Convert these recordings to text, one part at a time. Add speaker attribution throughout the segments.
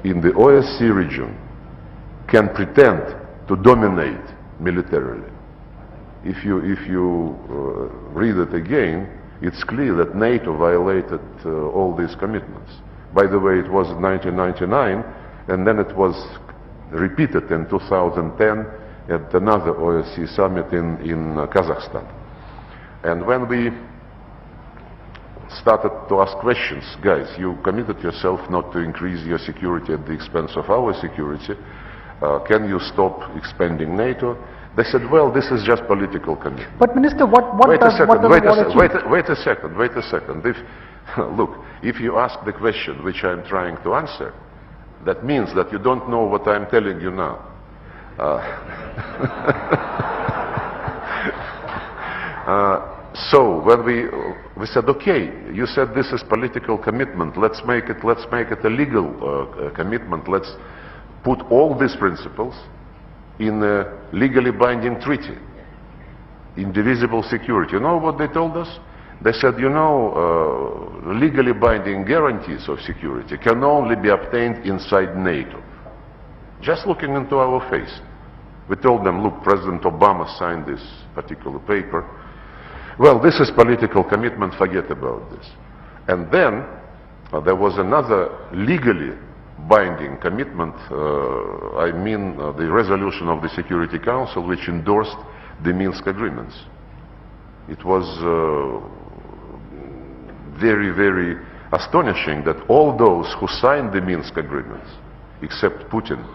Speaker 1: in the OSCE region can pretend to dominate militarily. If you read it again, it's clear that NATO violated all these commitments. By the way, it was in 1999, and then it was repeated in 2010 at another OSCE summit in Kazakhstan. And when we started to ask questions, guys, you committed yourself not to increase your security at the expense of our security, can you stop expanding NATO? They said, well, this is just political commitment.
Speaker 2: But Minister, what
Speaker 1: wait
Speaker 2: does
Speaker 1: a second,
Speaker 2: what
Speaker 1: wait
Speaker 2: does
Speaker 1: a,
Speaker 2: the
Speaker 1: wait,
Speaker 2: war achieve?
Speaker 1: wait a second, wait a second. Look, if you ask the question which I'm trying to answer, that means that you don't know what I'm telling you now. So when we said, okay, you said this is political commitment, let's make it a legal commitment, let's put all these principles in a legally binding treaty, indivisible security. You know what they told us? They said, you know, legally binding guarantees of security can only be obtained inside NATO. Just looking into our face. We told them, look, President Obama signed this particular paper. Well, this is political commitment, forget about this. And then there was another legally binding commitment, I mean the resolution of the Security Council which endorsed the Minsk agreements. It was very, very astonishing that all those who signed the Minsk agreements, except Putin,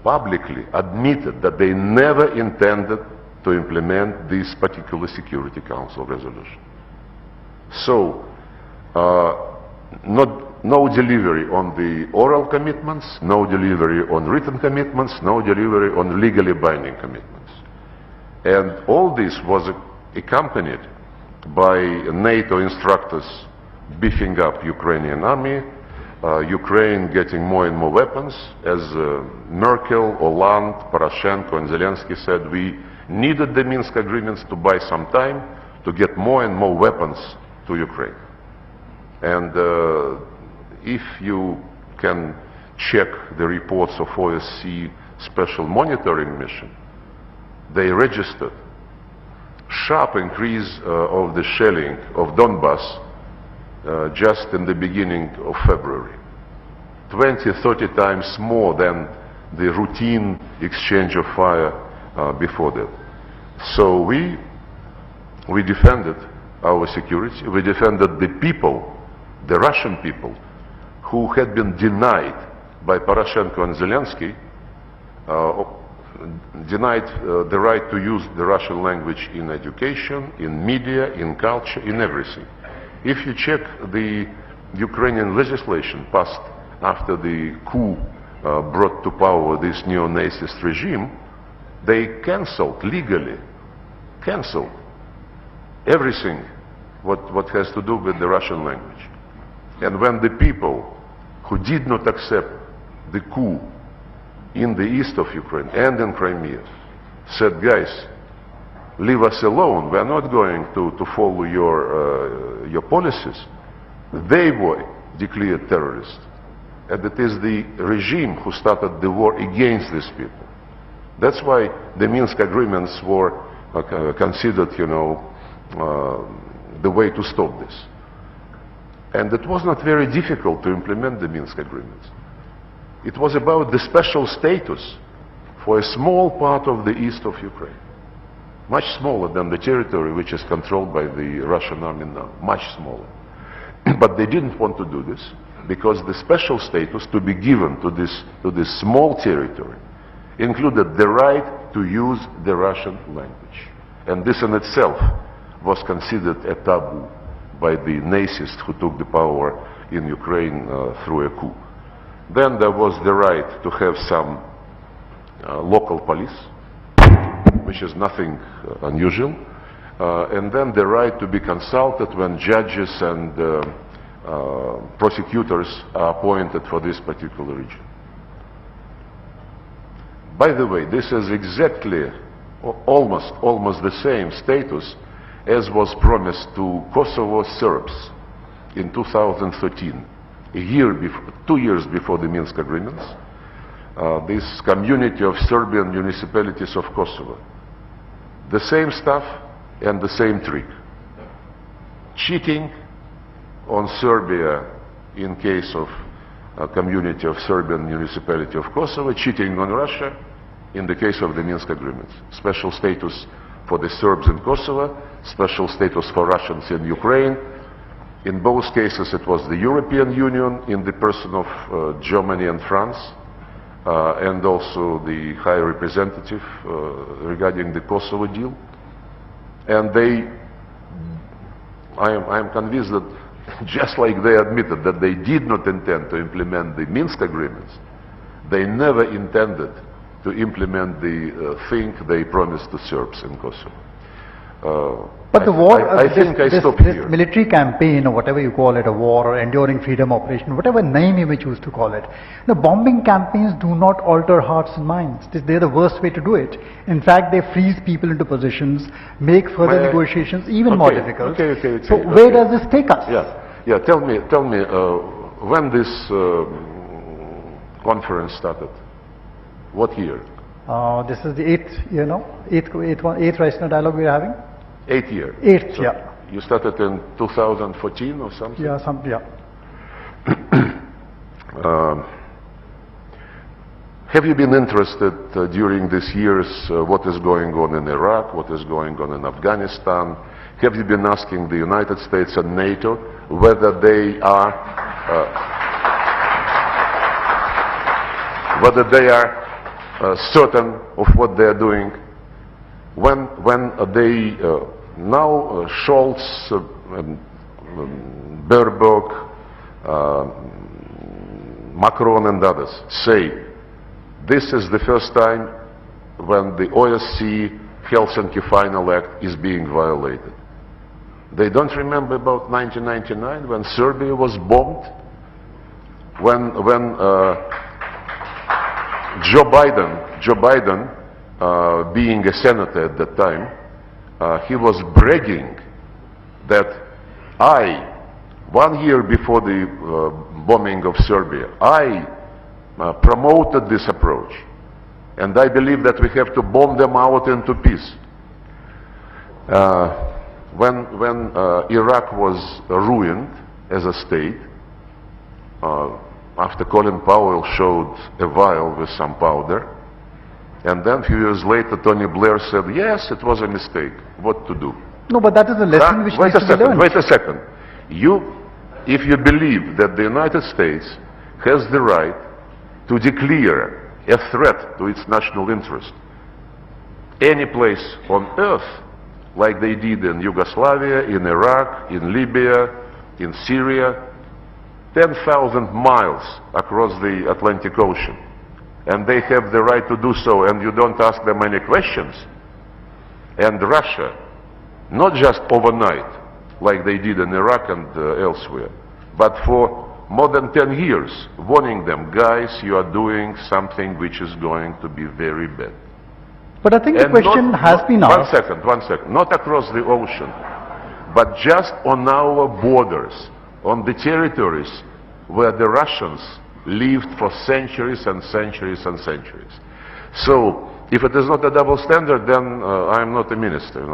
Speaker 1: publicly admitted that they never intended to implement this particular Security Council resolution. So, no delivery on the oral commitments, no delivery on written commitments, no delivery on legally binding commitments. And all this was accompanied by NATO instructors beefing up Ukrainian army, Ukraine getting more and more weapons. As Merkel, Hollande, Poroshenko and Zelensky said, we needed the Minsk agreements to buy some time to get more and more weapons to Ukraine. And if you can check the reports of OSCE Special Monitoring Mission, they registered sharp increase of the shelling of Donbass just in the beginning of February. 20-30 times more than the routine exchange of fire before that. So we defended our security, we defended the people, the Russian people, who had been denied by Poroshenko and Zelensky, denied the right to use the Russian language in education, in media, in culture, in everything. If you check the Ukrainian legislation passed after the coup brought to power this neo-Nazist regime, they cancelled, legally cancelled everything what has to do with the Russian language. And when the people who did not accept the coup in the east of Ukraine and in Crimea said, guys, leave us alone, we are not going to follow your policies, they were declared terrorists. And it is the regime who started the war against these people. That's why the Minsk agreements were considered, you know, the way to stop this. And it was not very difficult to implement the Minsk agreements. It was about the special status for a small part of the east of Ukraine. Much smaller than the territory which is controlled by the Russian army now. Much smaller. But they didn't want to do this because the special status to be given to this small territory included the right to use the Russian language. And this in itself was considered a taboo by the Nazists who took the power in Ukraine through a coup. Then there was the right to have some local police, which is nothing unusual, and then the right to be consulted when judges and prosecutors are appointed for this particular region. By the way, this is exactly almost the same status as was promised to Kosovo Serbs in 2013 2 years before the Minsk agreements, this community of Serbian municipalities of Kosovo. The same stuff and the same trick. Cheating on Serbia in case of community of Serbian municipality of Kosovo, cheating on Russia in the case of the Minsk agreements. Special status for the Serbs in Kosovo, special status for Russians in Ukraine. In both cases it was the European Union in the person of Germany and France, and also the High Representative regarding the Kosovo deal. And I am convinced that just like they admitted that they did not intend to implement the Minsk agreements, they never intended to implement the thing they promised to Serbs in Kosovo.
Speaker 2: But the war,
Speaker 1: this
Speaker 2: military campaign, or whatever you call it, a war or enduring freedom operation, whatever name you may choose to call it, the bombing campaigns do not alter hearts and minds. They're the worst way to do it. In fact, they freeze people into positions, make further negotiations even more difficult. So where does this take us?
Speaker 1: Yeah. Tell me, when this conference started? What year?
Speaker 2: This is the eighth Raisina dialogue we are having.
Speaker 1: 8th year.
Speaker 2: So yeah.
Speaker 1: You started in 2014 or something?
Speaker 2: Yeah,
Speaker 1: Have you been interested during these years what is going on in Iraq, what is going on in Afghanistan? Have you been asking the United States and NATO whether they are certain of what they are doing? When they now Scholz, Baerbock, Macron and others say this is the first time when the OSCE Helsinki Final Act is being violated. They don't remember about 1999 when Serbia was bombed, when Joe Biden, being a senator at that time, he was bragging that 1 year before the bombing of Serbia, I promoted this approach, and I believe that we have to bomb them out into peace. When Iraq was ruined as a state, after Colin Powell showed a vial with some powder, and then a few years later Tony Blair said, yes, it was a mistake, what to do?
Speaker 2: No, but that is a lesson which needs to be learned.
Speaker 1: Wait a second. If you believe that the United States has the right to declare a threat to its national interest any place on earth, like they did in Yugoslavia, in Iraq, in Libya, in Syria, 10,000 miles across the Atlantic Ocean, and they have the right to do so, and you don't ask them any questions. And Russia, not just overnight, like they did in Iraq and elsewhere, but for more than 10 years, warning them, guys, you are doing something which is going to be very bad.
Speaker 2: But I think the question has been asked.
Speaker 1: One second. Not across the ocean, but just on our borders, on the territories where the Russians lived for centuries and centuries and centuries. So, if it is not a double standard, then I am not a minister,